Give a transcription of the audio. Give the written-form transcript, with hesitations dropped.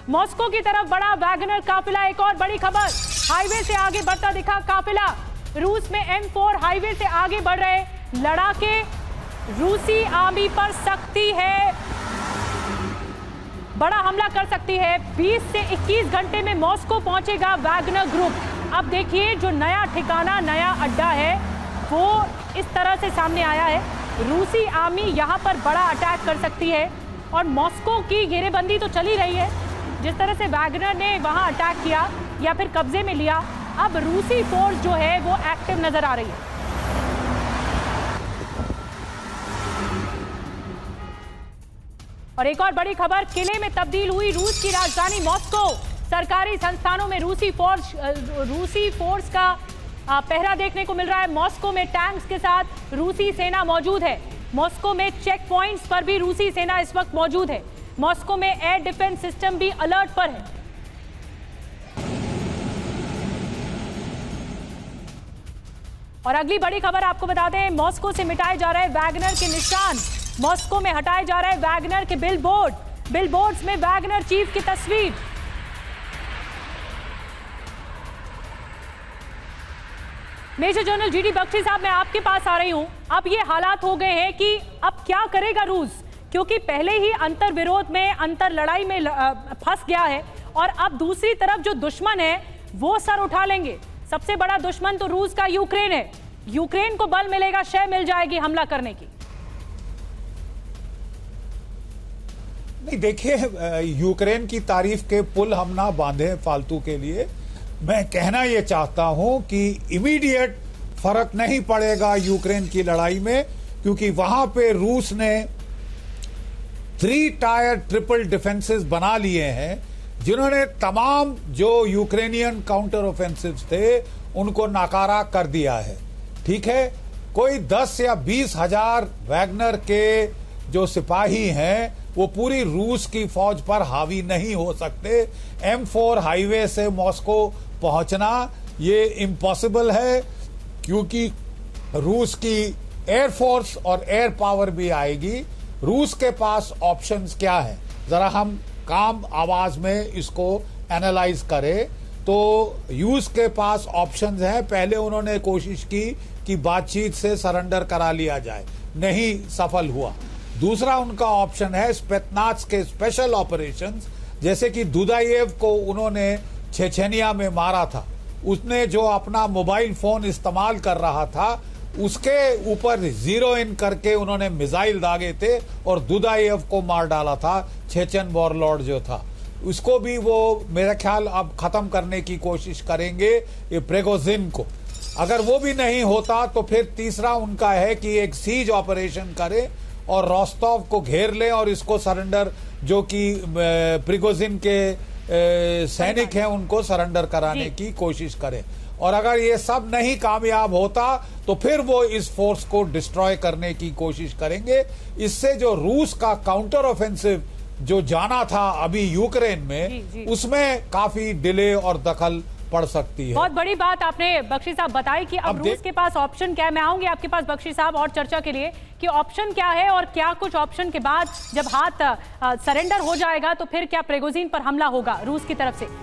Moscow की तरफ बढ़ा वैगनर काफिला। एक और बड़ी खबर, हाईवे से आगे बढ़ता दिखा काफिला। रूस में M4 हाईवे से आगे बढ़ रहे लड़ाके। रूसी आर्मी पर सख्ती है, बड़ा हमला कर सकती है। 20 से 21 घंटे में मॉस्को पहुंचेगा वैगनर ग्रुप। अब देखिए जो नया ठिकाना, नया अड्डा है वो इस तरह से सामने आया है। रूसी आर्मी यहां पर बड़ा अटैक कर सकती है और मॉस्को की घेरेबंदी तो चली रही है। जिस तरह से वैगनर ने वहां अटैक किया या फिर कब्जे में लिया, अब रूसी फोर्स जो है वो एक्टिव नजर आ रही है। और एक और बड़ी खबर, किले में तब्दील हुई रूस की राजधानी मॉस्को। सरकारी संस्थानों में रूसी फोर्स का पहरा देखने को मिल रहा है। मॉस्को में टैंक्स के साथ रूसी सेना मौजूद है। मॉस्को में चेक पॉइंट्स पर भी रूसी सेना इस वक्त मौजूद है। मॉस्को में एयर डिफेंस सिस्टम भी अलर्ट पर है। और अगली बड़ी खबर आपको बता दें, मॉस्को से मिटाए जा रहे वैगनर के निशान। मॉस्को में हटाए जा रहे वैगनर के बिलबोर्ड्स में वैगनर चीफ की तस्वीर। मेजर जनरल जीडी बख्शी साहब, मैं आपके पास आ रही हूं। अब ये हालात हो गए हैं कि अब क्या करेगा रूस, क्योंकि पहले ही अंतर विरोध में, अंतर लड़ाई में फंस गया है और अब दूसरी तरफ जो दुश्मन है वो सर उठा लेंगे। सबसे बड़ा दुश्मन तो रूस का यूक्रेन है। यूक्रेन को बल मिलेगा, शय मिल जाएगी हमला करने की। नहीं, देखिए, यूक्रेन की तारीफ के पुल हम ना बांधे फालतू के लिए। मैं कहना यह चाहता हूं कि इमीडिएट फर्क नहीं पड़ेगा यूक्रेन की लड़ाई में, क्योंकि वहां पे रूस ने 3 टायर ट्रिपल डिफेंसेस बना लिए हैं, जिन्होंने तमाम जो यूक्रेनियन काउंटर ऑफेंसिव्स थे उनको नाकारा कर दिया है। ठीक है, कोई 10 या 20 हजार वैगनर के जो सिपाही हैं वो पूरी रूस की फौज पर हावी नहीं हो सकते। M4 हाईवे से मॉस्को पहुंचना ये इम्पॉसिबल है, क्योंकि रूस की एयरफोर्स और एयर पावर भी आएगी। रूस के पास ऑप्शंस क्या है, जरा हम काम आवाज में इसको एनालाइज करें तो रूस के पास ऑप्शंस हैं। पहले उन्होंने कोशिश की कि बातचीत से सरेंडर करा लिया जाए, नहीं सफल हुआ। दूसरा उनका ऑप्शन है स्पेतनाज के स्पेशल ऑपरेशंस, जैसे कि दुदायेव को उन्होंने चेचेनिया में मारा था। उसने जो अपना मोबाइल फोन इस्तेमाल कर रहा था उसके ऊपर जीरो इन करके उन्होंने मिसाइल दागे थे और दुदायेव को मार डाला था। चेचन वॉरलॉर्ड जो था उसको भी वो मेरा ख्याल अब खत्म करने की कोशिश करेंगे, ये प्रिगोजिन को। अगर वो भी नहीं होता तो फिर तीसरा उनका है कि एक सीज ऑपरेशन करें और रोस्टोव को घेर लें और इसको सरेंडर, जो कि प्रिगोजिन के सैनिक हैं, उनको सरेंडर कराने की कोशिश करें। और अगर ये सब नहीं कामयाब होता तो फिर वो इस फोर्स को डिस्ट्रॉय करने की कोशिश करेंगे। इससे जो रूस का काउंटर ऑफेंसिव जो जाना था अभी यूक्रेन में, उसमें काफी डिले और दखल पड़ सकती है। बहुत बड़ी बात आपने बख्शी साहब बताई कि अब रूस के पास ऑप्शन क्या है। मैं आऊंगी आपके पास बख्शी साहब और चर्चा के लिए कि ऑप्शन क्या है और क्या कुछ ऑप्शन के बाद जब हाथ सरेंडर हो जाएगा तो फिर क्या प्रिगोजिन पर हमला होगा रूस की तरफ से।